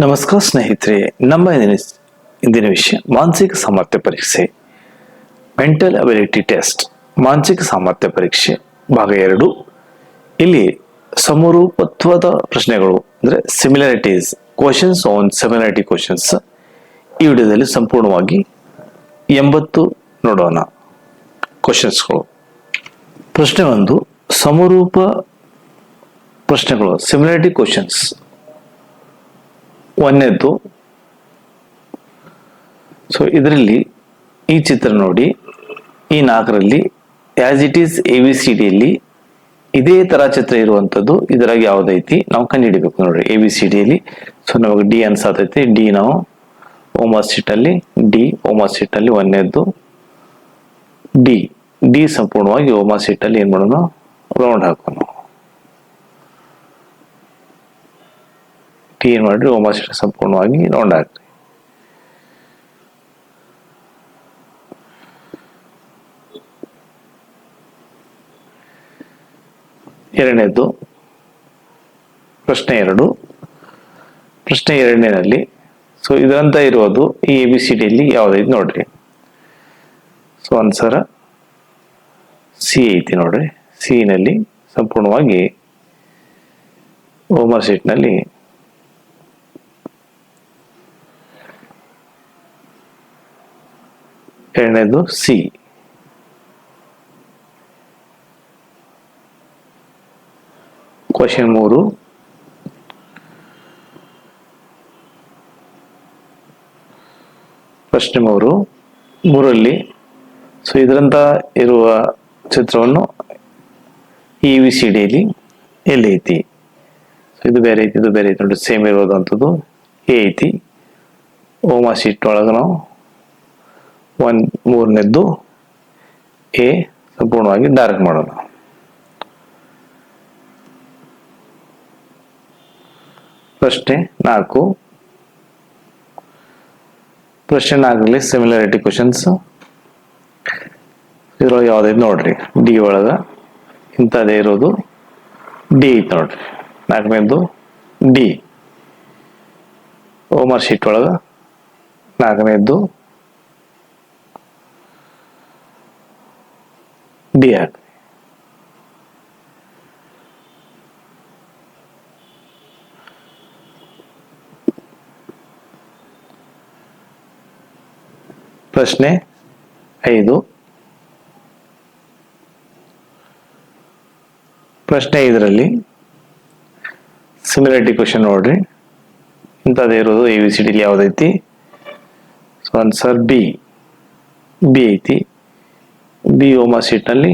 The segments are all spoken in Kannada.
ನಮಸ್ಕಾರ ಸ್ನೇಹಿತರೆ, ನಮ್ಮ ಇಂದಿನ ವಿಷಯ ಮಾನಸಿಕ ಸಾಮರ್ಥ್ಯ ಪರೀಕ್ಷೆ, ಮೆಂಟಲ್ ಅಬಿಲಿಟಿ ಟೆಸ್ಟ್, ಮಾನಸಿಕ ಸಾಮರ್ಥ್ಯ ಪರೀಕ್ಷೆ ಭಾಗ 2. ಇಲ್ಲಿ ಸಮರೂಪತ್ವದ ಪ್ರಶ್ನೆಗಳು ಅಂದರೆ similarities questions on similarity questions ಈ ವಿಡಿಯೋದಲ್ಲಿ ಸಂಪೂರ್ಣವಾಗಿ 80 ನೋಡೋಣ. ಕ್ವಶನ್ಸ್ಗಳು. ಪ್ರಶ್ನೆ 1, ಸಮರೂಪ ಪ್ರಶ್ನೆಗಳು ಸಿಮಿಲಾರಿಟಿ ಕ್ವಶನ್ಸ್. ಒಂದನೇದ್ದು, ಸೊ ಇದರಲ್ಲಿ ಈ ಚಿತ್ರ ನೋಡಿ, ಈ 4ರಲ್ಲಿ ಆಸ್ ಇಟ್ ಈಸ್ ABCDಯಲ್ಲಿ ಇದೇ ತರ ಚಿತ್ರ ಇರುವಂತದ್ದು ಇದರಾಗ ಯಾವ್ದೈತಿ ನಾವು ಕಂಡುಹಿಡಿಬೇಕು ನೋಡ್ರಿ. ABCDಯಲ್ಲಿ ಸೊ ನಮಗೆ ಡಿ ಅನ್ಸಾತೈತಿ. ಡಿ ನಾವು ಓಮಾ ಸೀಟ್ ಅಲ್ಲಿ ಒಂದನೇದ್ದು ಡಿ ಸಂಪೂರ್ಣವಾಗಿ ಓಮಾ ಸೀಟ್ ಅಲ್ಲಿ ಏನ್ ಮಾಡೋಣ, ರೌಂಡ್ ಹಾಕೋಣ. ಟಿ ಏನ್ ಮಾಡ್ರಿ, ಓಮಾ ಸೀಟ್ ಸಂಪೂರ್ಣವಾಗಿ ರೌಂಡ್ ಹಾಕ್ರಿ. ಎರಡನೇದ್ದು ಪ್ರಶ್ನೆ 2. ಪ್ರಶ್ನೆ 2ನೇನಲ್ಲಿ ಸೊ ಇದರಂತ ಇರೋದು ಈ ABCDಯಲ್ಲಿ ಯಾವ್ದೈತಿ ನೋಡ್ರಿ. ಸೊ ಆನ್ಸರ್ ಸಿ ಐತಿ ನೋಡ್ರಿ. ಸಿ ನಲ್ಲಿ ಸಂಪೂರ್ಣವಾಗಿ ಓಮಾ ಸೀಟ್ ನಲ್ಲಿ ಎರಡನೇದು ಸಿ. ಕ್ವಶನ್ 3. ಪ್ರಶ್ನೆ 3ರಲ್ಲಿ ಸೊ ಇದರಂತ ಇರುವ ಚಿತ್ರವನ್ನು ABCDಯಲ್ಲಿ ಎಲ್ಲಿ ಐತಿ? ಸೊ ಇದು ಬೇರೆ ಐತಿ, ಇದು ಬೇರೆ ಐತಿ ನೋಡಿ. ಸೇಮ್ ಇರೋದಂಥದ್ದು ಎ ಐತಿ. ಓಮಾ ಸೀಟ್ ಒಳಗೆ ನಾವು 3ನೇದ್ದು ಎ ಸಂಪೂರ್ಣವಾಗಿ ಡಾರ್ಕ್ ಮಾಡೋಣ. ಪ್ರಶ್ನೆ 4. ಪ್ರಶ್ನೆ 4ರಲ್ಲಿ ಸಿಮಿಲಾರಿಟಿ ಕ್ವಶನ್ಸ್. ಇದ್ರೊಳಗೆ ಯಾವ್ದೈತಿ ನೋಡ್ರಿ. ಡಿ ಒಳಗ ಇಂಥದ್ದೇ ಇರೋದು ಡಿ ಐತಿ ನೋಡ್ರಿ. 4ನೇದ್ದು ಡಿ. ಓಮಾ ಶೀಟ್ ಒಳಗ 4ನೇದ್ದು ಡಿ ಹಾಕಿ. ಪ್ರಶ್ನೆ 5. ಪ್ರಶ್ನೆ 5ರಲ್ಲಿ ಸಿಮಿಲಾರಿಟಿ ಕ್ವಶನ್ ನೋಡ್ರಿ. ಇಂಥದ್ದೇ ಇರೋದು ABCDಯಲ್ಲಿ ಯಾವ್ದೈತಿ? ಸೊ ಆನ್ಸರ್ ಬಿ ಐತಿ. ಬಿ ಓಮಾ ಸೀಟ್ ನಲ್ಲಿ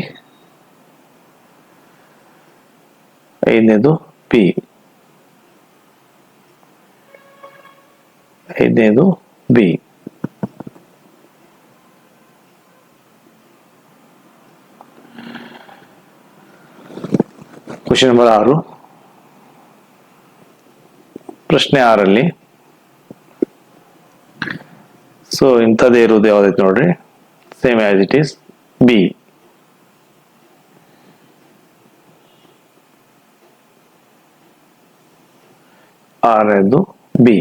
5ನೇದು ಬಿ. 5ನೇದು ಬಿ. Question number 6. ಪ್ರಶ್ನೆ 6ರಲ್ಲಿ ಸೊ ಇಂಥದ್ದೇ ಇರೋದು ಯಾವ್ದೈತಿ ನೋಡ್ರಿ. Same as it is B. ಆರನೇದು ಬಿ.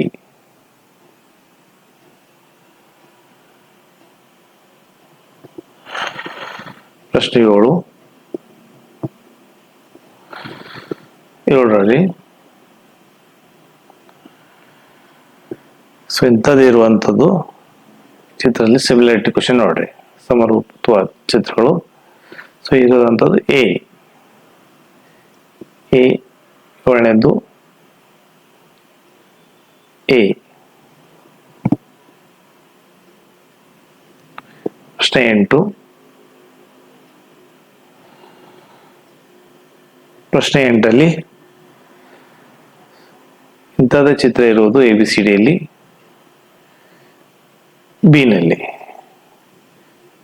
ಪ್ರಶ್ನೆ 7ರಲ್ಲಿ ಸೊ ಇಂಥದ್ದು ಇರುವಂಥದ್ದು ಚಿತ್ರದಲ್ಲಿ ಸಿಮಿಲಾರಿಟಿ ಕ್ವಶನ್ ನೋಡ್ರಿ. ಸಮರೂಪತ್ವ ಚಿತ್ರಗಳು. ಸೊ ಇರೋದಂಥದ್ದು ಎ. 7ನೇದು ಎ. ಪ್ರಶ್ನೆ 8. ಪ್ರಶ್ನೆ 8ರಲ್ಲಿ ಇಂಥದ್ದೇ ಚಿತ್ರ ಇರುವುದು ABCDಯಲ್ಲಿ ಬಿ ನಲ್ಲಿ.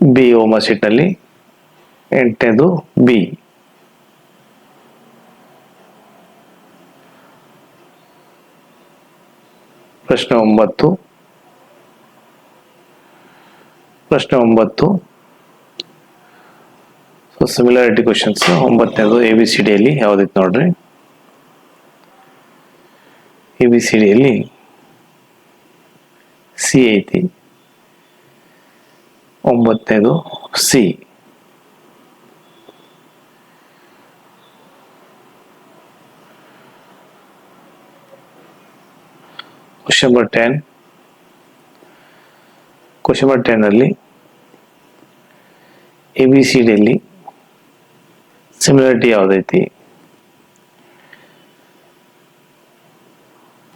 ಬಿ ಓಮಾ ಸೀಟ್ ನಲ್ಲಿ 8ನೇದು ಬಿ. ಪ್ರಶ್ನೆ 9. ಪ್ರಶ್ನೆ 9 ಸೊ ಸಿಮಿಲಾರಿಟಿ ಕ್ವಶನ್ಸ್. 9ನೇದು ABCDಯಲ್ಲಿ ಯಾವ್ದೈತಿ ನೋಡ್ರಿ. ABCDಯಲ್ಲಿ ಸಿ ಐತಿ. 9ನೇದು C. Question number 10. Question number 10 ಅಲ್ಲಿ ABCDಯಲ್ಲಿ ಸಿಮಿಲಾರಿಟಿ ಯಾವ್ದೈತಿ?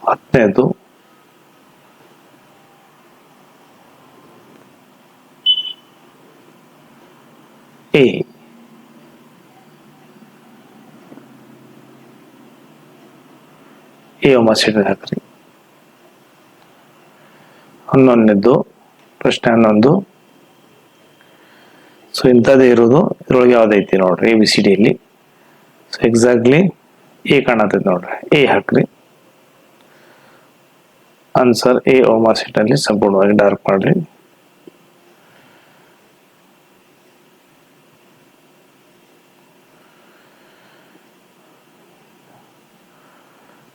10ನೇದು ಎ. ಒಮ್ಮೆ ಹಾಕ್ರಿ. 11ನೇದು ಪ್ರಶ್ನೆ 11. ಸೊ ಇಂಥದ್ದೇ ಇರೋದು ಇದ್ರೊಳಗೆ ಯಾವ್ದೈತಿ ನೋಡ್ರಿ ABCDಯಲ್ಲಿ. ಸೊ ಎಕ್ಸಾಕ್ಟ್ಲಿ ಎ ಕಾಣತೈತಿ ನೋಡ್ರಿ, ಎ ಹಾಕ್ರಿ. ಆನ್ಸರ್ ಎ ಓಮಾ ಸೀಟ್ ಅಲ್ಲಿ ಸಂಪೂರ್ಣವಾಗಿ ಡಾರ್ಕ್ ಮಾಡ್ರಿ.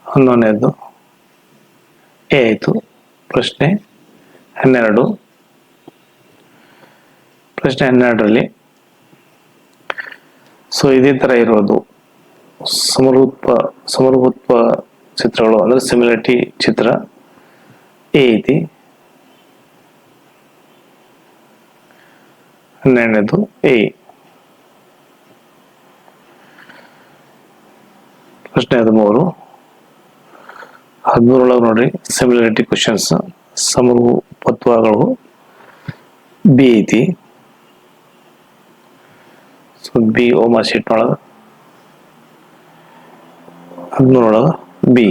ಹನ್ನೊಂದನೇದು ಎ ಆಯ್ತು. ಪ್ರಶ್ನೆ 12. ಪ್ರಶ್ನೆ 12ರಲ್ಲಿ ಸೊ ಇದೇ ತರ ಇರೋದು ಸಮರೂಪತ್ವ ಚಿತ್ರಗಳು ಅಂದ್ರೆ ಸಿಮಿಲಾರಿಟಿ ಚಿತ್ರ ಎ ಐತಿ. 12ನೇದು ಎ. ಪ್ರಶ್ನೆ 13. 13 ನೋಡ್ರಿ ಸಿಮಿಲಾರಿಟಿ ಕ್ವಶನ್ಸ್ ಸಮರೂಪತ್ವಗಳು ಬಿ ಐತಿ. ಸೊ ಬಿ ಓಮಾ ಶೀಟ್ ಒಳಗ 13 ಬಿ.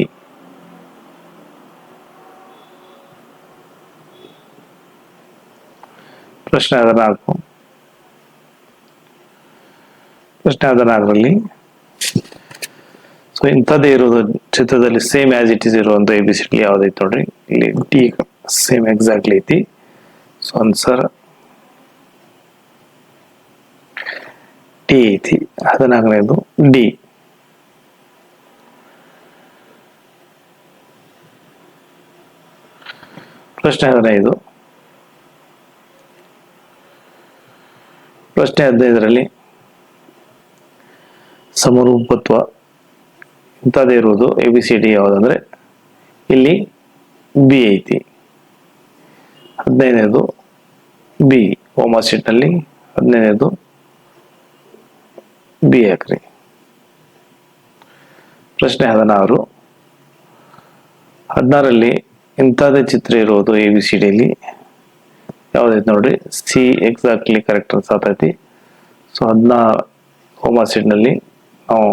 ಪ್ರಶ್ನೆ 14. ಪ್ರಶ್ನೆ 14ರಲ್ಲಿ ಸೊ ಇಂಥದ್ದೇ ಇರೋದು ಚಿತ್ರದಲ್ಲಿ ಸೇಮ್ ಆಸ್ ಇಟ್ ಇಸ್ ಇರುವಂತ ABCD ಯಾವ್ದೈತಿ ನೋಡ್ರಿ. ಇಲ್ಲಿ ಡಿ ಸೇಮ್ ಎಕ್ಸಾಕ್ಟ್ಲಿ ಐತಿ. ಸೊ ಆನ್ಸರ್ ಡಿ ಐತಿ. 14ನೇದು ಡಿ. ಪ್ರಶ್ನೆ 15. ಪ್ರಶ್ನೆ 15ರಲ್ಲಿ ಸಮರೂಪತ್ವ ಇಂಥದ್ದೇ ಇರುವುದು ABCD ಯಾವ್ದಂದ್ರೆ ಇಲ್ಲಿ ಬಿ ಐತಿ. 15ನೇದು ಬಿ ಓಮಾ ಶೀಟ್ ನಲ್ಲಿ 15ನೇದು ಬಿ ಹಾಕ್ರಿ. ಪ್ರಶ್ನೆ 16. 16ರಲ್ಲಿ ಇಂಥದ್ದೇ ಚಿತ್ರ ಇರುವುದು ABCDಯಲ್ಲಿ ಯಾವ್ದೈತಿ ನೋಡ್ರಿ. ಸಿ ಎಕ್ಸಾಕ್ಟ್ಲಿ ಕರೆಕ್ಟ್ ಅನ್ಸಾತೈತಿ. ಸೊ 16 ಓಮಾ ಶೀಟ್ ನಲ್ಲಿ ನಾವು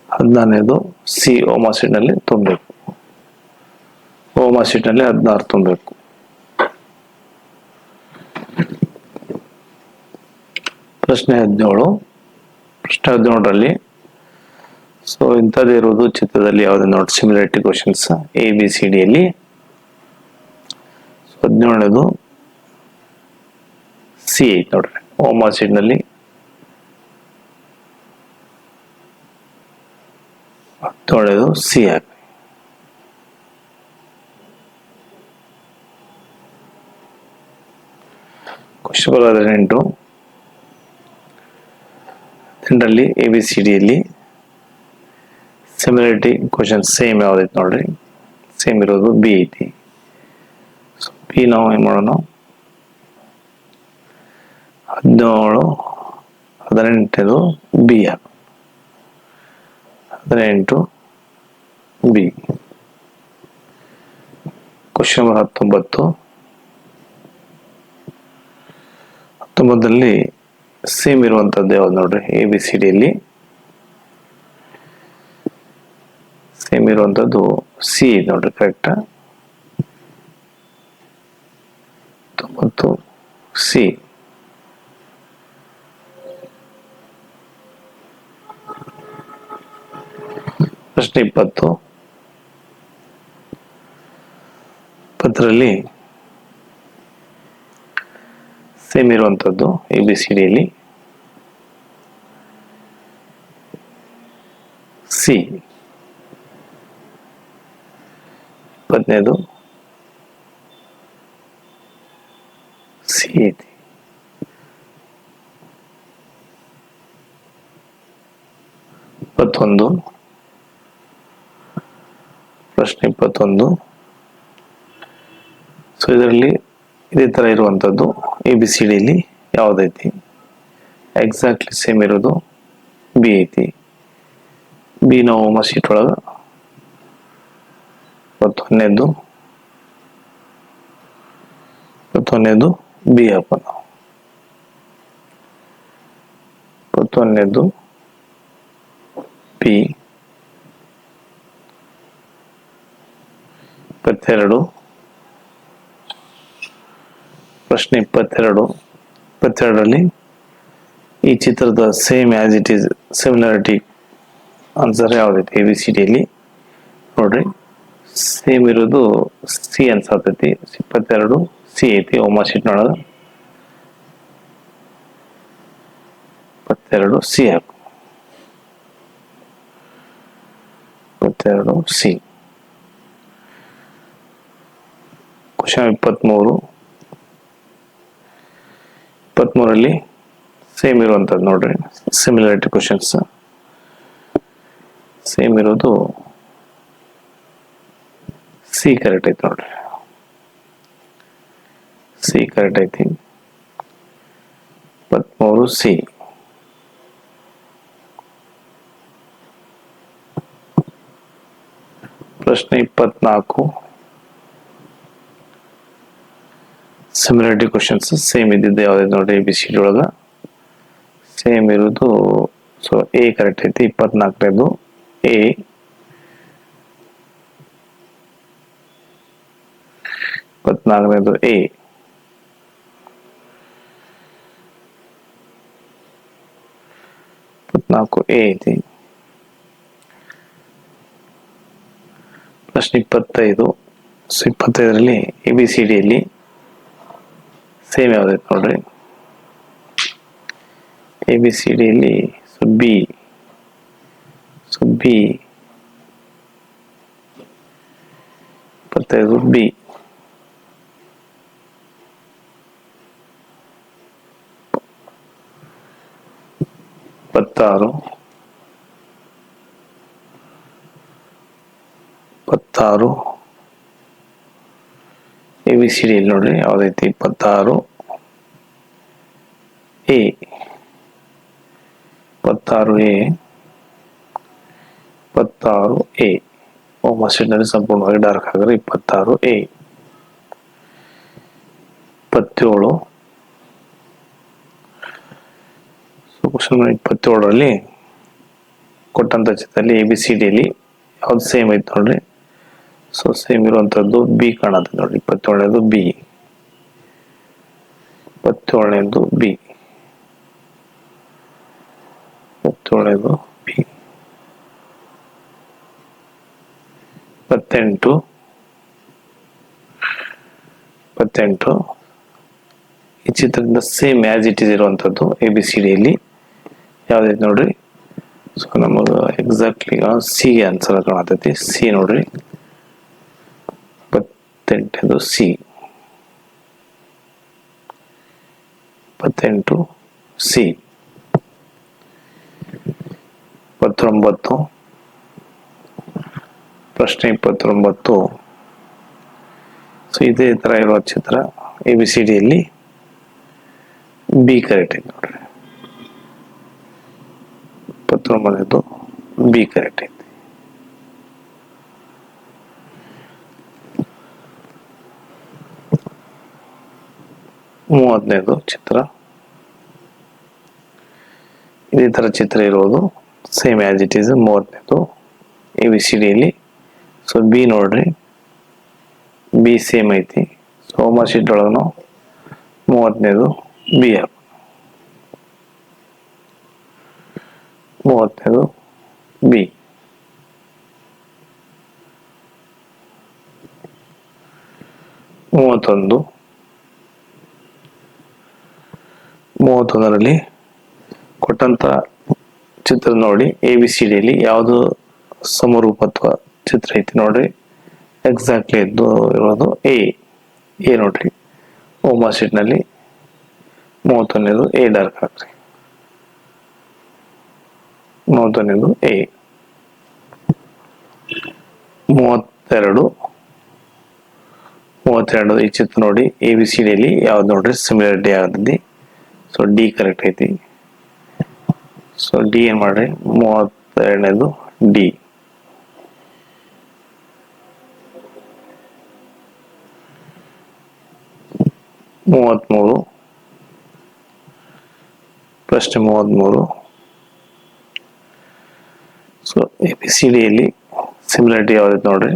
14ನೇದು ಸಿ ಓಮಾ ಶೀಟ್ ನಲ್ಲಿ ತುಂಬಬೇಕು. ಓಮಾ ಶೀಟ್ ನಲ್ಲಿ 16 ತುಂಬಬೇಕು. ಪ್ರಶ್ನೆ 17. ಪ್ರಶ್ನೆ 17ರಲ್ಲಿ ಸೊ ಇಂಥದ್ದೇ ಇರುವುದು ಚಿತ್ರದಲ್ಲಿ ಯಾವ್ದು ನೋಡಿ ಸಿಮಿಲಾರಿಟಿ ಕ್ವಶನ್ಸ್ ABCDಯಲ್ಲಿ. 17ನೇದು ಸಿ ಐತಿ ನೋಡ್ರಿ ಓಮಾ ಶೀಟ್ ನಲ್ಲಿ. 17ನೇದು ಸಿ ಹಾಕಿ. Question number 18. 18ರಲ್ಲಿ ABCDಯಲ್ಲಿ ಸಿಮಿಲಾರಿಟಿ ಕ್ವಶನ್ ಸೇಮ್ ಯಾವ್ದೈತಿ ನೋಡ್ರಿ. ಸೇಮ್ ಇರೋದು ಬಿ ಐತಿ. ಸೊ ಬಿ ನಾವು ಏನ್ ಮಾಡೋಣ 17 18ನೇದು ಬಿ ಹಾಕ. 18 ಬಿ. Question number 19. 19ರಲ್ಲಿ ಸೇಮ್ ಇರುವಂತದ್ದು ಯಾವ್ದು ನೋಡ್ರಿ ABCDಯಲ್ಲಿ. ಸೇಮ್ ಇರುವಂತದ್ದು ಸಿ ನೋಡ್ರಿ ಕರೆಕ್ಟ್. 19 ಸಿ. ಪ್ರಶ್ನೆ 20. 20ರಲ್ಲಿ ಸೇಮ್ ಇರುವಂತದ್ದು ABCDಯಲ್ಲಿ ಸಿ. 20ನೇದು ಸಿ ಐತಿ. ಪ್ರಶ್ನೆ 21. ಸೊ ಇದರಲ್ಲಿ ಇದೇ ತರ ಇರುವಂತದ್ದು ABCD ಯಾವ್ದೈತಿ? ಎಕ್ಸಾಕ್ಟ್ಲಿ ಸೇಮ್ ಇರೋದು ಬಿ ಐತಿ. ಬಿ ನಾವು ಹೋಮ್ ಶೀಟ್ ಒಳಗ 21ನೇದು ಬಿ ಹಾಕೋಣ. 21ನೇದು ಬಿ. 22 ಪ್ರಶ್ನೆ 22ರಲ್ಲಿ ಈ ಚಿತ್ರದ same as it is similarity answer ಯಾವ್ದೈತಿ ABCD ನೋಡ್ರಿ. ಸೇಮ್ ಇರೋದು ಸಿ ಅನ್ಸತೈತಿ. 22 ಸಿ ಐತಿ ಹೋಮ್ ಶೀಟ್ ನೊಳಗ. 22 ಸಿ ಹಾಕು. 22 ಸಿ. ಕ್ವಶನ್ 23ರಲ್ಲಿ ಸೇಮ್ ಇರುವಂತದ್ದು ನೋಡ್ರಿ. ಸಿಮಿಲಾರಿಟಿ ಕ್ವಶನ್ಸ್ ಸೇಮ್ ಇರೋದು ಸಿ ಕರೆಕ್ಟ್ ಐತಿ ನೋಡ್ರಿ. ಸಿ ಕರೆಕ್ಟ್ ಐತಿ. 23 ಸಿ. ಪ್ರಶ್ನೆ 24 ಸಿಮಿಲಾರಿಟಿ ಕ್ವಶನ್ಸ್ ಸೇಮ್ ಇದ್ದಿದ್ದು ಯಾವ್ದು ನೋಡ್ರಿ ABCD ಒಳಗ. ಸೇಮ್ ಇರೋದು ಸೊ ಎ ಕರೆಕ್ಟ್ ಐತಿ. 24ನೇದು ಎ. 24ನೇದು ಎ. 24 ಎ ಐತಿ. ಪ್ರಶ್ನೆ 25. ಸೊ 25ರಲ್ಲಿ ABCD ಸೇಮ್ ಯಾವ್ದೈತಿ ನೋಡ್ರಿ. ABCD so B. So B 25 B. 26 ABCD ನೋಡ್ರಿ ಯಾವ್ದೈತಿ 26 ಎ. 26 ಎ. 26 ಎ ಹೋಮ್ ಶೀಟ್ನಲ್ಲಿ ಸಂಪೂರ್ಣವಾಗಿ ಡಾರ್ಕ್ ಆಗಿದ್ರೆ 26 ಎ. 27 ಕ್ವಶನ್ 27ರಲ್ಲಿ ಕೊಟ್ಟಂತ ಚಿತ್ರದಲ್ಲಿ ABCD ಯಾವ್ದು ಸೇಮ್ ಐತಿ ನೋಡ್ರಿ. ಸೊ ಸೇಮ್ ಇರುವಂತದ್ದು ಬಿ ಕಾಣತ್ತೆ ನೋಡ್ರಿ. 27ನೇದು ಬಿ. 27ನೇದು ಬಿ. 27ನೇದು ಬಿ. 28 ಈ ಚಿತ್ರದಿಂದ ಸೇಮ್ ಆಸ್ ಇಟ್ ಈಸ್ ಇರುವಂತದ್ದು ABCD ಯಾವ್ದೈತಿ ನೋಡ್ರಿ. ಸೊ ನಮಗ ಎಕ್ಸಾಕ್ಟ್ಲಿ ಸಿ ಆನ್ಸರ್ ಕಾಣತೈತಿ. ಸಿ ನೋಡ್ರಿ. 28ನೇದು ಸಿ. 28 ಸಿ. 29 ಪ್ರಶ್ನೆ 29. ಸೊ ಇದೇ ತರ ಇರುವ ಚಿತ್ರ ABCD ಬಿ ಕರೆಕ್ಟ್ ಐತಿ ನೋಡ್ರಿ. 29ನೇದು ಬಿ ಕರೆಕ್ಟ್ ಐತಿ. 30ನೇದು ಚಿತ್ರ ಇದೇ ತರ ಚಿತ್ರ ಇರೋದು ಸೇಮ್ ಆಸ್ ಇಟ್ ಈಸ್. 30ನೇದು ABCD ಸೊ ಬಿ ನೋಡ್ರಿ. ಬಿ ಸೇಮ್ ಐತಿ. ಸೊ ಹೋಮ್ ಶೀಟ್ ಒಳಗನು 30ನೇದು ಬಿ ಹಾಕು. 30ನೇದು ಬಿ. 31ರಲ್ಲಿ ಕೊಟ್ಟಂತ ಚಿತ್ರ ನೋಡಿ ABCD ಯಾವುದು ಸಮರೂಪತ್ವ ಚಿತ್ರ ಐತಿ ನೋಡ್ರಿ. ಎಕ್ಸಾಕ್ಟ್ಲಿ ಇರೋದು ಎ. ನೋಡ್ರಿ ಹೋಮ್ ಶೀಟ್ ನಲ್ಲಿ 31ನೇದು ಎ ಡಾರ್ಕ್ ಹಾಕ್ರಿ. 31ನೇದು ಎ. 32 ಈ ಚಿತ್ರ ನೋಡಿ ABCD ಅಲ್ಲಿ ಯಾವ್ದು ನೋಡ್ರಿ ಸಿಮಿಲಾರಿಟಿ ಆಗತೈತಿ. ಸೊ ಡಿ ಕರೆಕ್ಟ್ ಐತಿ. ಸೊ ಡಿ ಏನ್ ಮಾಡ್ರಿ 32ನೇದು ಡಿ. 33 ಪ್ರಶ್ನೆ 33. ಸೊ ABCD ಅಲ್ಲಿ ಸಿಮಿಲಾರಿಟಿ ಯಾವ್ದೈತಿ ನೋಡ್ರಿ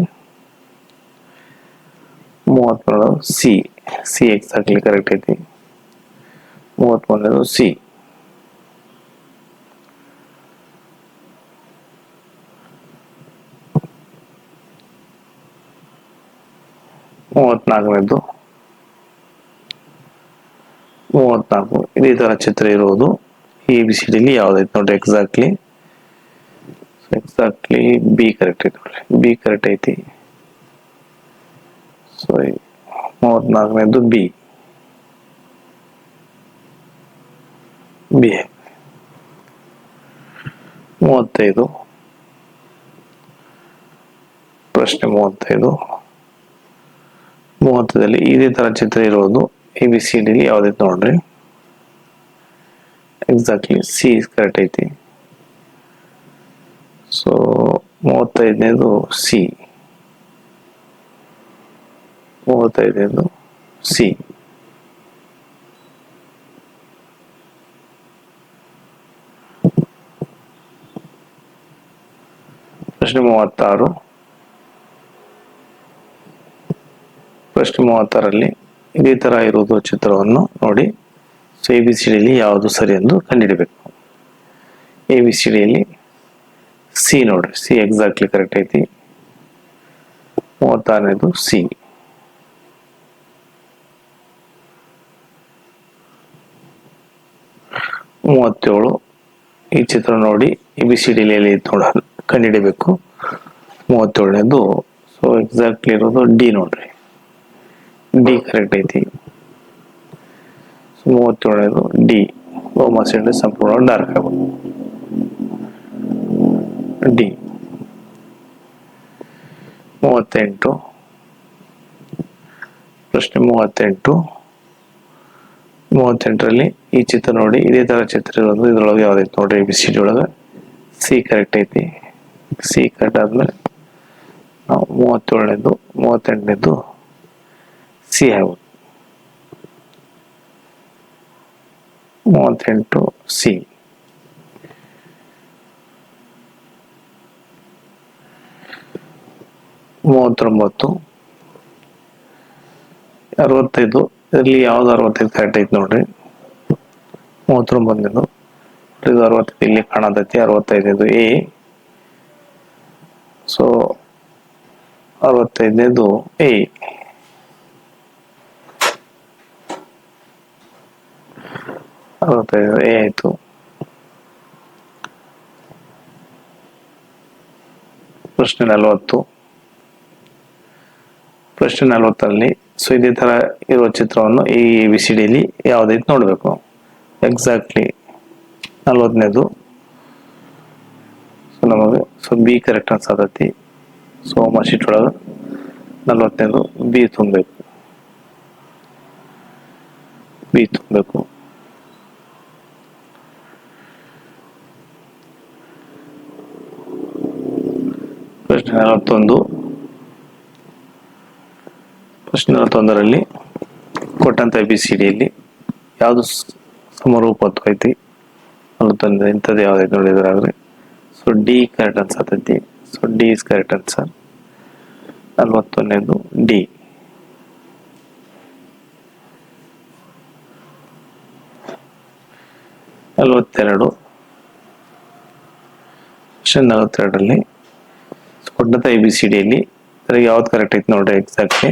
33 ಸಿ. ಸಿ ಎಕ್ಸಾಕ್ಟ್ಲಿ ಕರೆಕ್ಟ್ ಐತಿ. 33ನೇದು ಸಿ. 34ನೇದು 34 ಇದೇ ತರ ಚಿತ್ರ ಇರುವುದು ABCD ಅಲ್ಲಿ ಯಾವ್ದೈತಿ ನೋಡ್ರಿ ಎಕ್ಸಾಕ್ಟ್ಲಿ ಬಿ ಕರೆಕ್ಟ್ ಐತಿ ನೋಡ್ರಿ. ಬಿ ಕರೆಕ್ಟ್ ಐತಿ. ಸೊ 34ನೇದು ಬಿ. ಬಿ. 35 ಪ್ರಶ್ನೆ 35. 30ದಲ್ಲಿ ಇದೇ ತರ ಚಿತ್ರ ಇರೋದು ABCD ಅಲ್ಲಿ ಯಾವ್ದೈತಿ ನೋಡ್ರಿ ಎಕ್ಸಾಕ್ಟ್ಲಿ ಸಿ ಕರೆಕ್ಟ್ ಐತಿ. ಸೊ 35ನೇದು ಸಿ. 35ನೇದು ಸಿ. ಪ್ರಶ್ನೆ 36. ಪ್ರಶ್ನೆ 36ರಲ್ಲಿ ಇದೇ ತರ ಇರುವುದು ಚಿತ್ರವನ್ನು ನೋಡಿ. ಸೊ ABCD ಅಲ್ಲಿ ಯಾವುದು ಸರಿ ಎಂದು ಕಂಡುಹಿಡಿಬೇಕು. ABCD ಅಲ್ಲಿ ಸಿ ನೋಡ್ರಿ ಸಿ ಎಕ್ಸಾಕ್ಟ್ಲಿ ಕರೆಕ್ಟ್ ಐತಿ. 36ನೇದು ಸಿ. 37 ಈ ಚಿತ್ರ ನೋಡಿ ABCD ಅಲ್ಲಿ ನೋಡ ಕಂಡುಹಿಡಿಬೇಕು. 37ನೇದು ಸೊ ಎಕ್ಸಾಕ್ಟ್ಲಿ ಇರೋದು ಡಿ ನೋಡ್ರಿ. ಡಿ ಕರೆಕ್ಟ್ ಐತಿ. 37ನೇದು ಡಿ. ಓಮಸಿಡ್ ಸಂಪೂರ್ಣ ಡಾರ್ಕ್ ಆಗಬೇಕು. ಡಿ. 38 ಪ್ರಶ್ನೆ 38. 38ರಲ್ಲಿ ಈ ಚಿತ್ರ ನೋಡಿ ಇದೇ ತರ ಚಿತ್ರ ಇರೋದು ಇದ್ರೊಳಗೆ ಯಾವ್ದೈತಿ ನೋಡ್ರಿ ABCD ಒಳಗೆ ಸಿ ಕರೆಕ್ಟ್ ಐತಿ. ಸಿ ಕರೆಕ್ಟ್ ಆದ್ಮೇಲೆ ನಾವು 37ನೇದು 38ನೇದು ಸಿ ಆಗ್ಬೋದು. 38 ಸಿ. 39 65 ಇದರಲ್ಲಿ ಯಾವ್ದು 65 ಕರೆಕ್ಟ್ ಐತಿ ನೋಡ್ರಿ 39ನೇದು. ಇದು 65 ಇಲ್ಲಿ ಕಾಣತೈತಿ. 65ನೇದು ಎ. ಸೊ 65ನೇದು ಎ. 65 ಎ ಆಯ್ತು. ಪ್ರಶ್ನೆ 40. ಪ್ರಶ್ನೆ 40ರಲ್ಲಿ ಸೊ ಇದೇ ತರ ಇರುವ ಚಿತ್ರವನ್ನು ಈ ABCD ಅಲ್ಲಿ ಯಾವ್ದೈತಿ ನೋಡ್ಬೇಕು. ಎಕ್ಸಾಕ್ಟ್ಲಿ 40ನೇದು ಸೊ ನಮಗೆ ಸೊ ಬಿ ಕರೆಕ್ಟ್ ಅನ್ಸತೈತಿ. ಸೊ ಶೀಟ್ ಒಳಗೆ 40ನೇದು ಬಿ ತುಂಬಬೇಕು. ಬಿ ತುಂಬಬೇಕು. ಪ್ರಶ್ನೆ 41. ಪ್ರಶ್ನೆ 41ರಲ್ಲಿ ಕೊಟ್ಟಂತ ABCD ಅಲ್ಲಿ ಯಾವ್ದು ಸಮರೂಪತ್ವ ಐತಿ 41 ಇಂಥದ್ದು ಯಾವ್ದೈತಿ ನೋಡಿದ್ರಾಗ್ರಿ. ಸೊ ಡಿ ಕರೆಕ್ಟ್ ಅನ್ಸತೈತಿ. So D is correct answer. 41ನೇದು ಡಿ. 42. ಪ್ರಶ್ನೆ 42ರಲ್ಲಿ ಕೊಟ್ಟಂತ ABCD ಅಲ್ಲಿ ಯಾವ್ದು ಕರೆಕ್ಟ್ ಐತಿ ನೋಡ್ರಿ ಎಕ್ಸಾಕ್ಟ್ಲಿ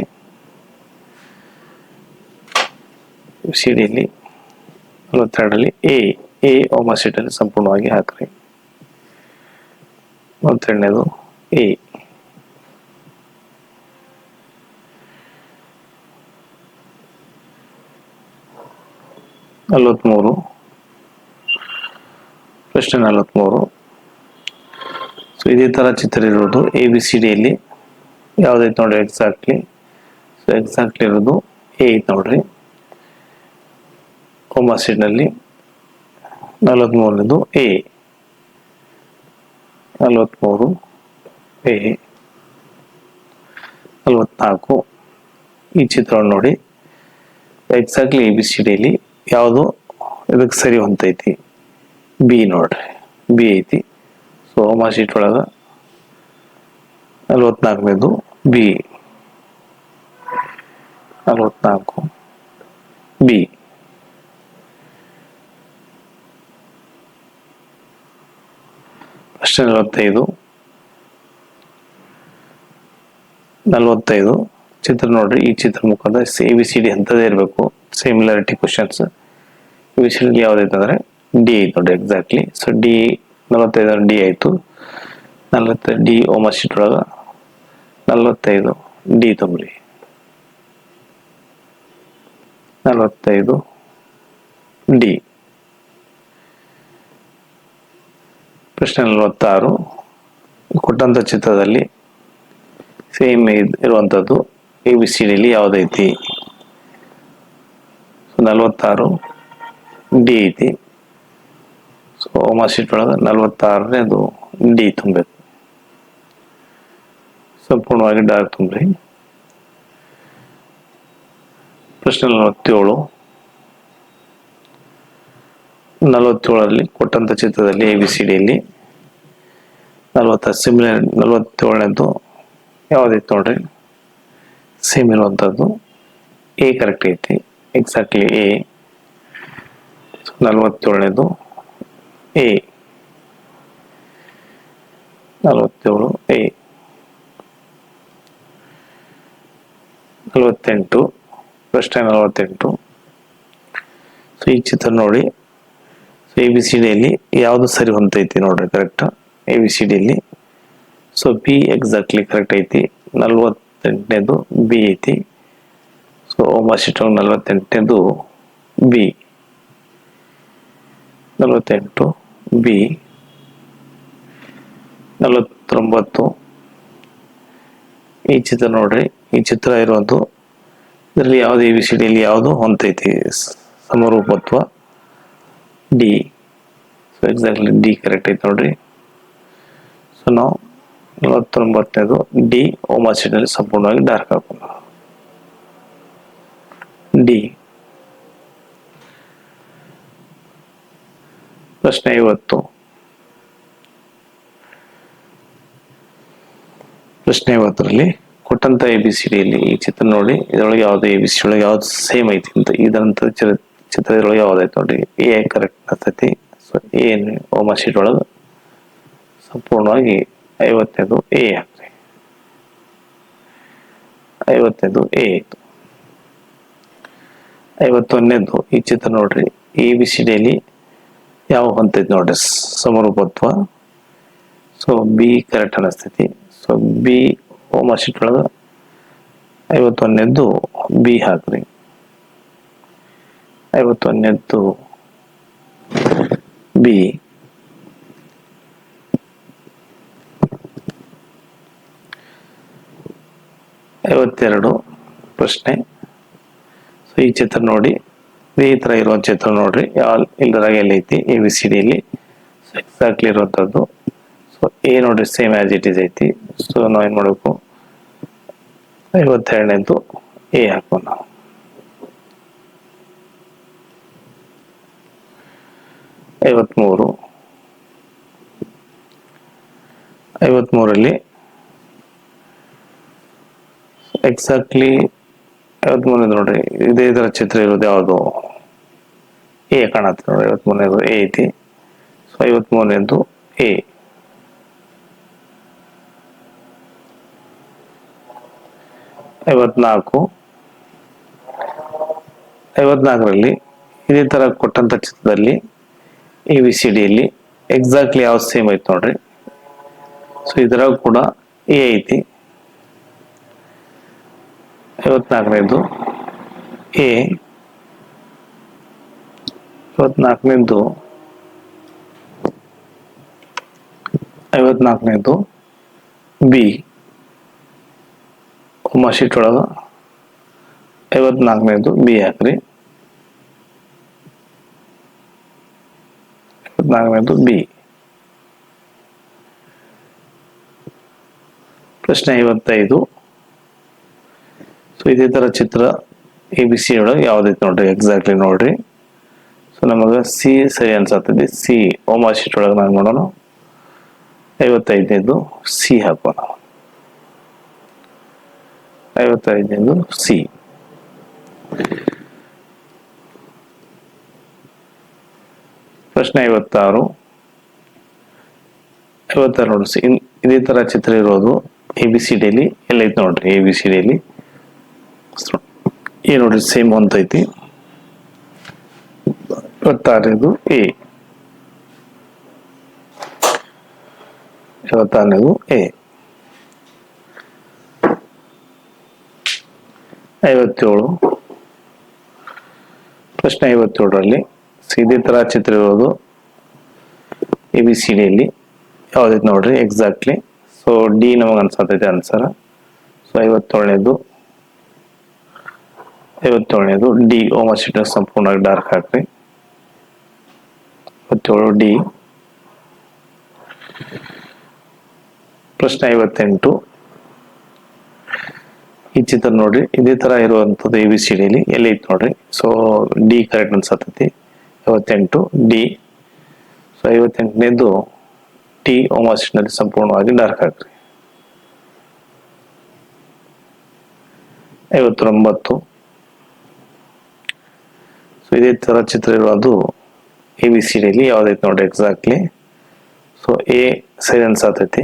ABCD ಅಲ್ಲಿ 42ರಲ್ಲಿ ಎ. ಎ ಓಮಸಿಟ್ ಅಲ್ಲಿ ಸಂಪೂರ್ಣವಾಗಿ ಹಾಕ್ರಿ. 42ನೇದು ಎ. 43. ಪ್ರಶ್ನೆ 43. ಸೊ ಇದೇ ತರ ಚಿತ್ರ ಇರೋದು ಎ ಬಿ ಸಿ ಡಿಯಲ್ಲಿ ಯಾವ್ದೈತೆ ನೋಡ್ರಿ ಎಕ್ಸಾಕ್ಟ್ಲಿ. ಸೊ ಎಕ್ಸಾಕ್ಟ್ಲಿ ಇರೋದು ಎ ಐತೆ ನೋಡ್ರಿ. ಕೋಮಾ ಸೀಡ್ನಲ್ಲಿ 43ನೇದು ಎ. 43 ಎ. 44 ಈ ಚಿತ್ರವನ್ನು ನೋಡಿ. ಎಕ್ಸಾಕ್ಟ್ಲಿ ಎ ಬಿ ಸಿ ಡಿಯಲ್ಲಿ ಯಾವುದು ಇದಕ್ಕೆ ಸರಿ ಹೊಂತೈತಿ? ಬಿ ನೋಡ್ರಿ, ಬಿ ಐತಿ. ಸೊ ಹೋಮಾ ಶೀಟ್ ಒಳಗ 44ನೇದು ಬಿ. 44 ಬಿ. ಪ್ರಶ್ನೆ 45 ಚಿತ್ರ ನೋಡ್ರಿ. ಈ ಚಿತ್ರ ಮುಖದ ಎ ಬಿ ಸಿ ಡಿ ಅಂತದೇ ಇರಬೇಕು. Similarity questions. A B C D ಯಾವ್ದೈತೆ ಅಂದ್ರೆ ಡಿ ಐತೆ ನೋಡ್ರಿ ಎಕ್ಸಾಕ್ಟ್ಲಿ. ಸೊ ಡಿ 45 ಡಿ ಆಯ್ತು. 40 ಡಿ ಹೋಮಾ ಶೀಟ್ ಒಳಗ 45 ಡಿ ತುಂಬ್ರಿ. 45 ಡಿ. ಪ್ರಶ್ನೆ 46 ಕೊಟ್ಟಂತ ಚಿತ್ರದಲ್ಲಿ ಸೇಮ್ ಇರುವಂತದ್ದು ಎ ಬಿ ಸಿ ಡಿಲಿ ಯಾವ್ದೈತಿ? 46 ಡಿ ಐತಿ. ಸೊ ಹೋಮಾ ಶೀಟ್ ಒಳಗ 46ನೇದು ಡಿ ತುಂಬಬೇಕು. ಸಂಪೂರ್ಣವಾಗಿ ಡಾರ್ಕ್ ತುಂಬ್ರಿ. ಪ್ರಶ್ನೆ 47ರಲ್ಲಿ ಕೊಟ್ಟಂತ ಚಿತ್ರದಲ್ಲಿ ಎ ಬಿ ಸಿ ಡಿಯಲ್ಲಿ 47ನೇದು ಯಾವ್ದೈತಿ ನೋಡ್ರಿ. ಸೇಮ್ ಇರುವಂತದ್ದು ಎ ಕರೆಕ್ಟ್ ಐತಿ. Exactly A. 47ನೇದು ಎ. 47 ಎ. 48 ಪ್ರಶ್ನೆ 48. ಸೊ ಈ ಚಿತ್ರ ನೋಡಿ. ಸೊ ಎ ಬಿ ಸಿ ಡಿಯಲ್ಲಿ ಯಾವುದು ಸರಿ ಹೊಂತೈತಿ ನೋಡ್ರಿ ಕರೆಕ್ಟ್ ಎ ಬಿ ಸಿ ಡಿಯಲ್ಲಿ. ಸೊ ಬಿ ಎಕ್ಸಾಕ್ಟ್ಲಿ ಕರೆಕ್ಟ್ ಐತಿ. 48ನೇದು ಬಿ ಐತಿ. ಸೊ ಹೋಮಾ ಶೀಟ್ 48ನೇದು ಬಿ. 48 ಬಿ. 49 ಈ ಚಿತ್ರ ನೋಡ್ರಿ. ಈ ಚಿತ್ರ ಇರೋದು ಇದರಲ್ಲಿ ಯಾವ್ದು ಎ ಬಿ ಸಿ ಡಿಯಲ್ಲಿ ಯಾವುದು ಹೊಂತೈತಿ? ಸಮರೂಪತ್ವ D. So exactly D correct ಐತಿ ನೋಡ್ರಿ. ಸೊ ನಾವು 49ನೇದು ಡಿ ಹೋಮಾ ಶೀಟ್ ನಲ್ಲಿ ಸಂಪೂರ್ಣವಾಗಿ ಡಾರ್ಕ್ ಹಾಕೋಣ. ಡಿ. ಪ್ರಶ್ನೆ 50. ಪ್ರಶ್ನೆ 50ರಲ್ಲಿ ಕೊಟ್ಟಂತ ಎ ಬಿ ಸಿ ಡಿಯಲ್ಲಿ ಈ ಚಿತ್ರ ನೋಡಿ. ಇದರೊಳಗೆ ಯಾವ್ದು ಎ ಬಿ ಸಿ ಒಳಗೆ ಯಾವ್ದು ಸೇಮ್ ಐತಿ ಅಂತ ಇದಂತ ಚಿತ್ರ ಇದ್ರೊಳಗೆ ಯಾವ್ದೈತಿ ನೋಡ್ರಿ. ಎ ಕರೆಕ್ಟ್ ಆಗ್ತೈತಿ. ಸೊ ಎ ಹೋಮಾ ಶೀಟ್ ಒಳಗೆ ಸಂಪೂರ್ಣವಾಗಿ 50ನೇದು ಎ ಹಾಕ್ರಿ. 50ನೇದು ಎ ಆಯ್ತು. 51ನೇದು ಈ ಚಿತ್ರ ನೋಡ್ರಿ. ಎ ಬಿ ಸಿ ಡಿಯಲ್ಲಿ ಯಾವ ಹೊಂತೈತಿ ನೋಡ್ರಿ ಸಮರೂಪತ್ವ. ಸೊ ಬಿ ಕರೆಕ್ಟ್ ಅನಿಸ್ತೈತಿ. ಸೊ ಬಿ ಹೋಮಾ ಶೀಟ್ ಒಳಗ 51ನೇದು ಬಿ ಹಾಕ್ರಿ. 51ನೇದು ಬಿ. 52 ಪ್ರಶ್ನೆ. ಸೊ ಈ ಚಿತ್ರ ನೋಡಿ. ಈ ತರ ಇರುವ ಚಿತ್ರ ನೋಡ್ರಿ. ಇಲ್ದರಾಗ ಎಲ್ಲೈತಿ ಎ ಬಿ ಸಿ ಡಿಯಲ್ಲಿ. ಸೊ ಎಕ್ಸಾಕ್ಟ್ಲಿ ಇರುವಂತದ್ದು. ಸೊ ಎ ನೋಡ್ರಿ ಸೇಮ್ ಆಸ್ ಇಟ್ ಈಸ್ ಐತಿ. ಸೊ ನಾವ್ ಏನ್ ಮಾಡ್ಬೇಕು? 52ನೇದು ಎ ಹಾಕೋಣ. 53. 53ರಲ್ಲಿ ಎಕ್ಸಾಕ್ಟ್ಲಿ 53ನೇದು ನೋಡ್ರಿ. ಇದೇ ತರ ಚಿತ್ರ ಇರೋದು ಯಾವುದು? ಎ ಕಾಣತ್ತೆ ನೋಡ್ರಿ. 53ನೇದು ಎ ಐತಿ. ಸೊ 53ನೇದು ಎ. 54. 54ರಲ್ಲಿ ಇದೇ ತರ ಕೊಟ್ಟಂತ ಚಿತ್ರದಲ್ಲಿ ಎ ಬಿ ಸಿ ಡಿಯಲ್ಲಿ ಎಕ್ಸಾಕ್ಟ್ಲಿ ಯಾವ ಸೇಮ್ ಐತಿ ನೋಡ್ರಿ. ಸೊ ಇದ್ರಾಗ ಕೂಡ ಎ ಐತಿ. 54ನೇದು ಎ. 54ನೇದು 54ನೇದು ಬಿ ಉಮಾ ಶೀಟ್ ಒಳಗ 54ನೇದು ಬಿ ಹಾಕ್ರಿ. 54ನೇದು ಬಿ. ಪ್ರಶ್ನೆ 55. ಸೊ ಇದೇ ತರ ಚಿತ್ರ ABC ಒಳಗೆ ಯಾವ್ದೈತಿ ನೋಡ್ರಿ, ಎಕ್ಸಾಕ್ಟ್ಲಿ ನೋಡ್ರಿ. ಸೊ ನಮಗ ಸಿ ಸರಿ ಅನ್ಸತ್ತೈತಿ. ಸಿ ಉಮಾ ಶೀಟ್ ಒಳಗೆ ನಾವು ಮಾಡೋಣ. 55ನೇದು ಸಿ ಹಾಕೋಣ. 55ನೇದು ಸಿ. ಪ್ರಶ್ನೆ 56. 56 ನೋಡ್ರಿ, ಇದೇ ತರ ಚಿತ್ರ ಇರೋದು ABCDಯಲ್ಲಿ ಎಲ್ಲೈತಿ ನೋಡ್ರಿ. ABCDಯಲ್ಲಿ ಏ ನೋಡ್ರಿ ಸೇಮ್ ಹೊಂತೈತಿ. 56ನೇದು ಎ. 56ನೇದು ಎ. 57. ಪ್ರಶ್ನೆ 57ರಲ್ಲಿ ಇದೇ ತರ ಚಿತ್ರ ಇರೋದು ABCDಯಲ್ಲಿ ಯಾವ್ದೈತಿ ನೋಡ್ರಿ ಎಕ್ಸಾಕ್ಟ್ಲಿ. ಸೊ ಡಿ ನಮಗ ಅನ್ಸತೈತಿ ಆನ್ಸರ್. ಸೊ 57ನೇದು ಡಿ ಉಮಾ ಶೀಟ್ ಸಂಪೂರ್ಣವಾಗಿ ಡಾರ್ಕ್ ಹಾಕ್ರಿ. 57 ಡಿ. ಪ್ರಶ್ನೆ 58. ಈ ಚಿತ್ರ ನೋಡ್ರಿ, ಇದೇ ತರ ಇರುವಂತದ್ದು ABCDಯಲ್ಲಿ ಎಲ್ಲೈತಿ ನೋಡ್ರಿ. ಸೊ ಡಿ ಕರೆಕ್ಟ್ ಅನ್ಸತೈತಿ. 58 ಡಿ. ಸೊ 58ನೇದು ಟಿ ಉಮಾ ಶೀಟ್ ನಲ್ಲಿ ಸಂಪೂರ್ಣವಾಗಿ ಡಾರ್ಕ್ ಹಾಕ್ರಿ. 59. ಸೊ ಇದೇ ತರ ಚಿತ್ರ ಇರೋದು ABCDಯಲ್ಲಿ ಯಾವ್ದೈತಿ ನೋಡ್ರಿ ಎಕ್ಸಾಕ್ಟ್ಲಿ. ಸೊ ಎ ಸರಿ ಅನ್ಸತೈತಿ.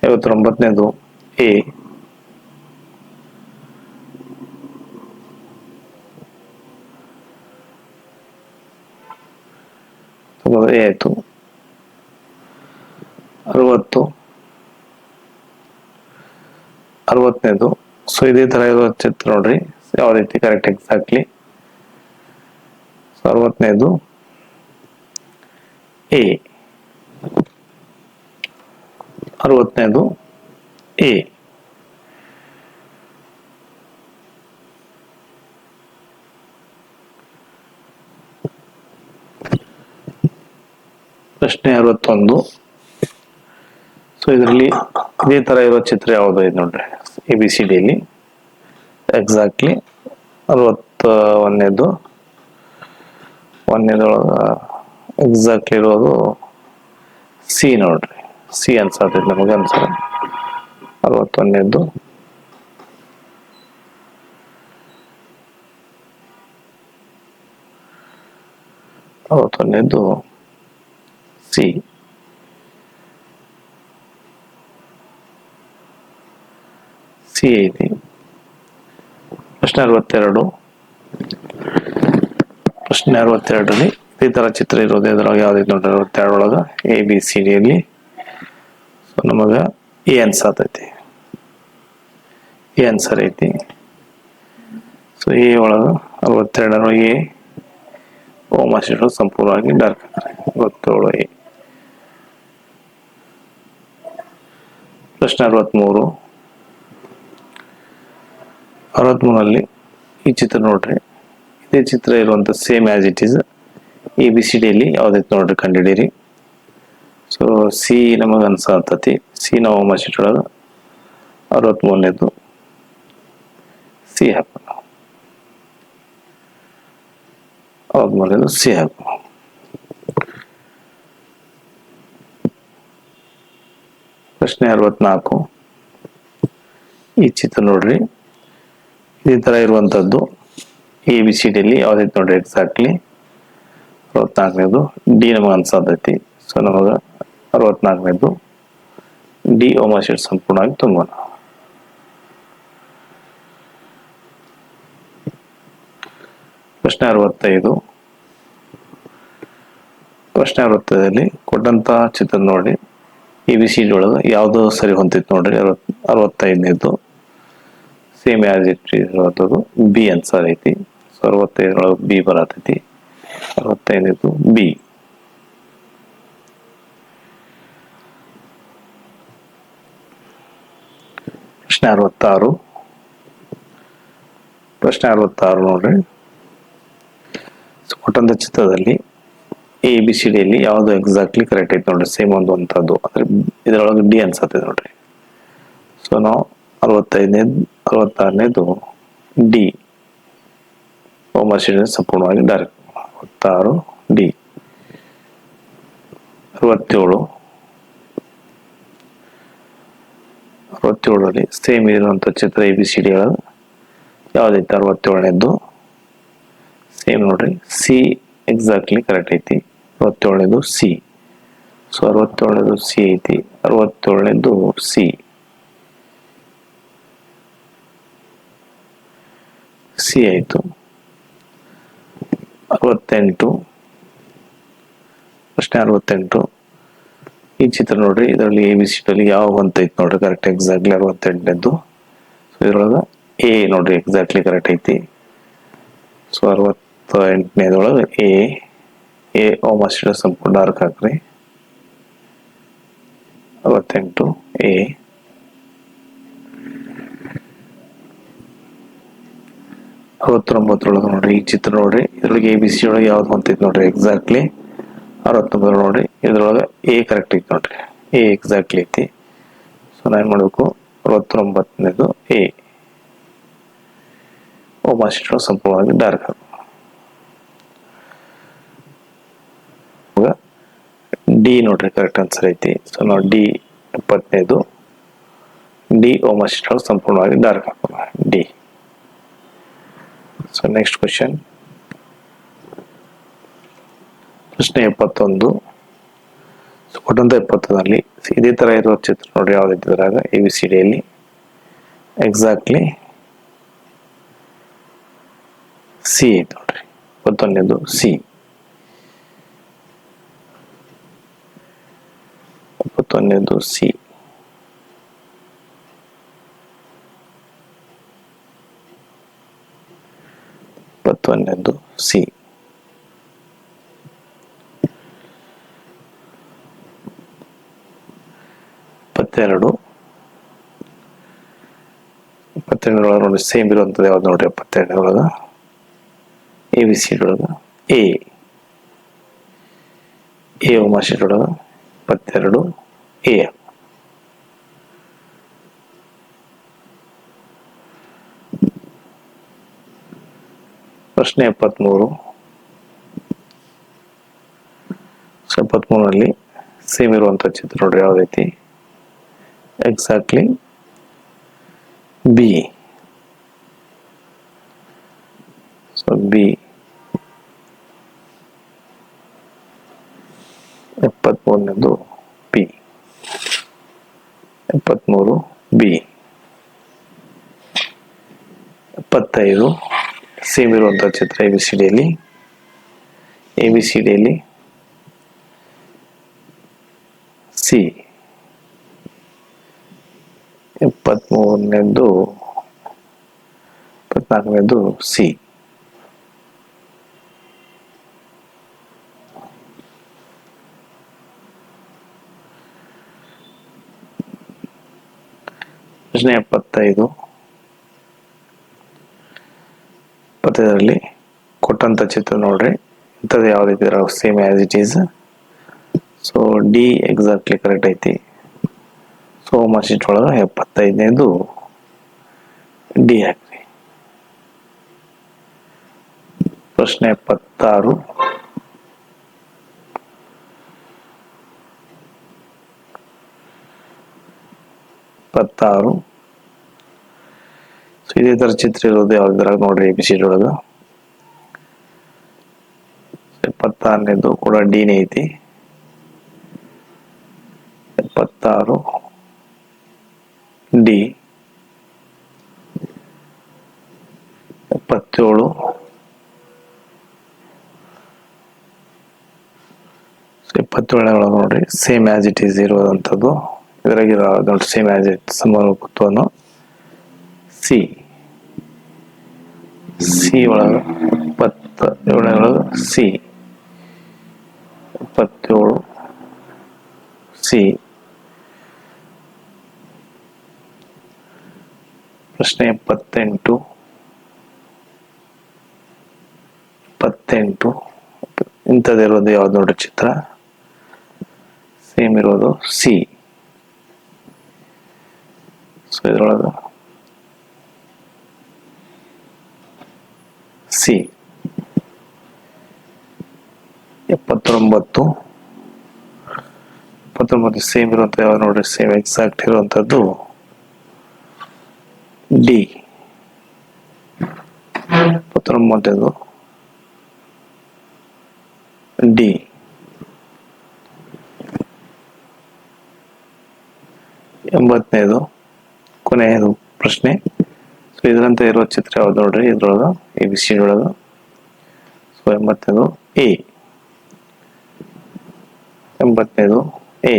59ನೇದು ಎ. 9 ಆಯ್ತು. 60. 60ನೇದು ಸೊ ಇದೇ ತರ ಇರೋ ಚಿತ್ರ ನೋಡ್ರಿ ಯಾವ್ದೈತಿ ಕರೆಕ್ಟ್ ಎಕ್ಸಾಕ್ಟ್ಲಿ. 60ನೇದು ಎ. 60ನೇದು ಎ. ಪ್ರಶ್ನೆ 61. ಸೊ ಇದರಲ್ಲಿ ಇದೇ ತರ ಇರೋ ಚಿತ್ರ ಯಾವ್ದು ಐತಿ ನೋಡ್ರಿ ABCDಯಲ್ಲಿ ಎಕ್ಸಾಕ್ಟ್ಲಿ. 61ನೇದು ಒಂದನೇದೊಳಗ ಎಕ್ಸಾಕ್ಟ್ಲಿ ಇರೋದು ಸಿ ನೋಡ್ರಿ. ಸಿ ಅನ್ಸತೈತಿ ನಮಗ ಅನ್ಸರ. 61ನೇದು ಸಿ. ಸಿ ಐತಿ. ಪ್ರಶ್ನೆ 62. ಪ್ರಶ್ನೆ 62ರಲ್ಲಿ ಇದೇ ತರ ಚಿತ್ರ ಇರೋದು ಇದ್ರೊಳಗೆ ಯಾವ್ದೈತಿ ನೋಡ್ರಿ 62 ಒಳಗ ABCDಯಲ್ಲಿ. ಸೊ ನಮಗ ಎ ಅನ್ಸತೈತಿ. ಎ ಆನ್ಸರ್ ಐತಿ. ಸೊ ಎ ಒಳಗ 62 ಎ ಉಮಾ ಶೀಟ್ ಸಂಪೂರ್ಣವಾಗಿ ಡಾರ್ಕ್ ಹಾಕ್ರಿ. 67 ಎ. ಪ್ರಶ್ನೆ 63. 63ರಲ್ಲಿ ಈ ಚಿತ್ರ ನೋಡ್ರಿ, ಇದೇ ಚಿತ್ರ ಇರುವಂತ ಸೇಮ್ ಆಸ್ ಇಟ್ ಈಸ್ ABCDಯಲ್ಲಿ ಯಾವ್ದೈತಿ ನೋಡ್ರಿ ಕಂಡಿಡೀರಿ. ಸೊ ಸಿ ನಮಗ ಅನ್ಸತೈತಿ. ಸಿ ನ ಉಮಾ ಶೀಟ್ ಒಳಗ 63ನೇದು ಸಿ ಹಾಕೋಣ. 63ನೇದು ಸಿ ಹಾಕೋಣ. ಪ್ರಶ್ನೆ 64. ಈ ಚಿತ್ರ ನೋಡ್ರಿ, ಇದೇ ತರ ಇರುವಂತದ್ದು ABCDಯಲ್ಲಿ ಯಾವ್ದೈತಿ ನೋಡ್ರಿ ಎಕ್ಸಾಕ್ಟ್ಲಿ. 64ನೇದು ಡಿ ನಮಗ ಅನ್ಸತೈತಿ. ಸೊ ನಮಗ 64ನೇದು ಡಿ ಉಮಾ ಶೀಟ್ ಸಂಪೂರ್ಣವಾಗಿ ತುಂಬೋಣ. ಪ್ರಶ್ನೆ 65. ಪ್ರಶ್ನೆ 65ರಲ್ಲಿ ಕೊಟ್ಟಂತ ಚಿತ್ರ ನೋಡಿ ABCD ಒಳಗ ಯಾವ್ದು ಸರಿ ಹೊಂತೈತಿ ನೋಡ್ರಿ. 65ನೇದು ಸೇಮ್ ಆಸ್ ಇಟ್ ಇರೋದು ಬಿ ಆನ್ಸರ್ ಐತಿ. ಸೊ 65 ಬಿ ಬರತೈತಿ. 65 ಬಿ. ಪ್ರಶ್ನೆ 66. ಪ್ರಶ್ನೆ 66 ನೋಡ್ರಿ. ಕೊಟ್ಟಂತ ಚಿತ್ರದಲ್ಲಿ ABCD ಅಲ್ಲಿ ಯಾವ್ದು ಎಕ್ಸಾಕ್ಟ್ಲಿ ಕರೆಕ್ಟ್ ಐತೆ ನೋಡ್ರಿ. ಸೇಮ್ ಒಂದು ಅಂತದ್ದು ಅಂದ್ರೆ ಇದರೊಳಗೆ ಡಿ ಅನ್ಸತ್ತೆ ನೋಡ್ರಿ. ಸೊ ನಾವು 66ನೇದು ಡಿ. ಓಮರ್ಶಿಡ್ ಸಂಪೂರ್ಣವಾಗಿ ಡೈರೆಕ್ಟ್. 66 ಡಿ. 67ರಲ್ಲಿ ಸೇಮ್ ಇರುವಂತ ಚಿತ್ರ ABCD ಯಾವ್ದೈತೆ? 67ನೇದು ಸೇಮ್ ನೋಡ್ರಿ. ಸಿ ಎಕ್ಸಾಕ್ಟ್ಲಿ ಕರೆಕ್ಟ್ ಐತಿ. 67ನೇದು ಸಿ. ಸೊ 67ನೇದು ಸಿ ಐತಿ. 67ನೇದು ಸಿ. ಸಿ ಆಯ್ತು. 68. ಪ್ರಶ್ನೆ 68. ಈ ಚಿತ್ರ ನೋಡ್ರಿ. ಇದರಲ್ಲಿ ABCD ಅಲ್ಲಿ ಯಾವ ಅಂತ ಐತಿ ನೋಡ್ರಿ ಕರೆಕ್ಟ್ ಎಕ್ಸಾಕ್ಟ್ಲಿ 68ನೇದು. ಸೊ ಇದ್ರೊಳಗ ಎ ನೋಡ್ರಿ ಎಕ್ಸಾಕ್ಟ್ಲಿ ಕರೆಕ್ಟ್ ಐತಿ. ಸೊ 68ನೇದೊಳಗೆ ಎ ಓಮರ್ಶಿಡ್ ಸಂಪೂರ್ಣ ಡಾರ್ಕ್ ಹಾಕ್ರಿ. 68 ಎ. 69 ನೋಡ್ರಿ. ಈ ಚಿತ್ರ ನೋಡ್ರಿ. ಇದ್ರೊಳಗೆ ABCD ಒಳಗೆ ಯಾವ್ದು ಅಂತೈತಿ ನೋಡ್ರಿ ಎಕ್ಸಾಕ್ಟ್ಲಿ 69 ನೋಡ್ರಿ. ಇದ್ರೊಳಗೆ ಎ ಕರೆಕ್ಟ್ ಐತಿ ನೋಡ್ರಿ. ಎ ಎಕ್ಸಾಕ್ಟ್ಲಿ ಐತಿ. ಸೊ ನಾ ಏನ್ ಮಾಡ್ಬೇಕು? 69ನೇದು ಎ ಓಮರ್ಶಿಡ್ ಸಂಪೂರ್ಣವಾಗಿ ಡಾರ್ಕ್ ಹಾಕು. ಡಿ ನೋಡ್ರಿ ಕರೆಕ್ಟ್ ಆನ್ಸರ್ ಐತಿ. ಸೊ ನಾವು ಡಿ 70ನೇದು ಡಿ ಓಮರ್ಶಿಡ್ ಸಂಪೂರ್ಣವಾಗಿ ಡಾರ್ಕ್ ಹಾಕೋಣ. ಡಿ. So next question. ಪ್ರಶ್ನೆ 71. ಕೊಟ್ಟಂತ 71ರಲ್ಲಿ ಇದೇ ತರ ಇರುವ ಚಿತ್ರ ನೋಡ್ರಿ ಯಾವ್ದಿದ್ರಾಗ ABCD ಅಲ್ಲಿ ಎಕ್ಸಾಕ್ಟ್ಲಿ ಸಿ ಐತಿ ನೋಡ್ರಿ. 71ನೇದು ಸಿ. 71ನೇದು ಸಿ. 71ನೇದು ಸಿ. 72. 72 ನೋಡಿ ಸೇಮ್ ಇರುವಂತದ್ದು ಯಾವ್ದು ನೋಡ್ರಿ. 72 ABCD ಒಳಗ ಎ ಓಮರ್ಶಿಡ್ ಒಳಗ 72 ಎ. ಪ್ರಶ್ನೆ 73. 73ರಲ್ಲಿ ಸೇಮ್ ಇರುವಂತ ಚಿತ್ರ ನೋಡ್ರಿ ಯಾವ್ದೈತಿ ಎಕ್ಸಾಕ್ಟ್ಲಿ ಬಿ. So B. 73ನೇದು ಬಿ. 73 ಬಿ. 75 ಸೇಮ್ ಇರುವಂತ ಚಿತ್ರ ABCD ಅಲ್ಲಿ ಸಿ. 74ನೇದು ಸಿ. ಪ್ರಶ್ನೆ 75. 75ರಲ್ಲಿ ಕೊಟ್ಟಂತ ಚಿತ್ರ ನೋಡ್ರಿ. ಇಂಥದ್ದು ಯಾವ್ದೈತಿ same as it is. So D exactly correct ಐತಿ. ಸೊ ಓಮರ್ಶಿಡ್ ಒಳಗ 75ನೇದು ಡಿ ಹಾಕ್ರಿ. ಪ್ರಶ್ನೆ 76. 76. ಸೊ ಇದೇ ತರ ಚಿತ್ರ ಇರೋದು ಯಾವ್ದ್ರಾಗ ನೋಡ್ರಿ ABCD ಒಳಗ 76ನೇದು ಕೂಡ ಡಿನೇ ಐತಿ. 76 ಡಿ. 77 77 ನೋಡ್ರಿ ಸೇಮ್ ಆಸ್ ಇಟ್ ಈಸ್ ಇರುವಂತದ್ದು. ಇದ್ರಾಗಿರೋ ನೋಡಿ ಸೇಮ್ ಆಸ್ ಇಟ್ ಸಂಬಂಧಪಟ್ಟವನು ಸಿ. ಸಿ ಒಳಗ 77 ಸಿ. 77 ಸಿ. ಪ್ರಶ್ನೆ 78 ಇಂಥದ್ದಿರೋದು ಯಾವ್ದು ನೋಡ್ರಿ ಚಿತ್ರ, ಸೇಮ್ ಇರೋದು ಸಿ. ಸೊ ಇದ್ರೊಳಗೆ ಸಿ. 79 ಸೇಮ್ ಇರುವಂತ ಯಾವ್ದು ನೋಡ್ರಿ, ಸೇಮ್ ಎಕ್ಸಾಕ್ಟ್ ಇರುವಂತದ್ದು ಡಿ. 79 ಡಿ. 80 ಕೊನೆಯದು ಪ್ರಶ್ನೆ. ಸೊ ಇದರಂತೆ ಇರುವ ಚಿತ್ರ ಯಾವ್ದು ನೋಡ್ರಿ, ಇದ್ರೊಳಗ ABC ಒಳಗ. So 80 A. 80 ಎ.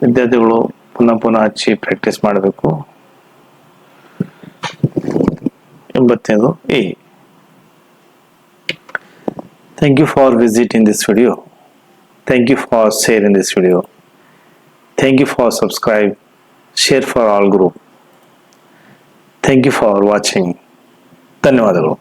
ವಿದ್ಯಾರ್ಥಿಗಳು ಪುನಃ ಹಚ್ಚಿ ಪ್ರಾಕ್ಟೀಸ್ ಮಾಡಬೇಕು. 80 A. Thank you for visiting this video. Thank you for sharing this video. Thank you for subscribe, share for all group. Thank you for watching. ಧನ್ಯವಾದಗಳು.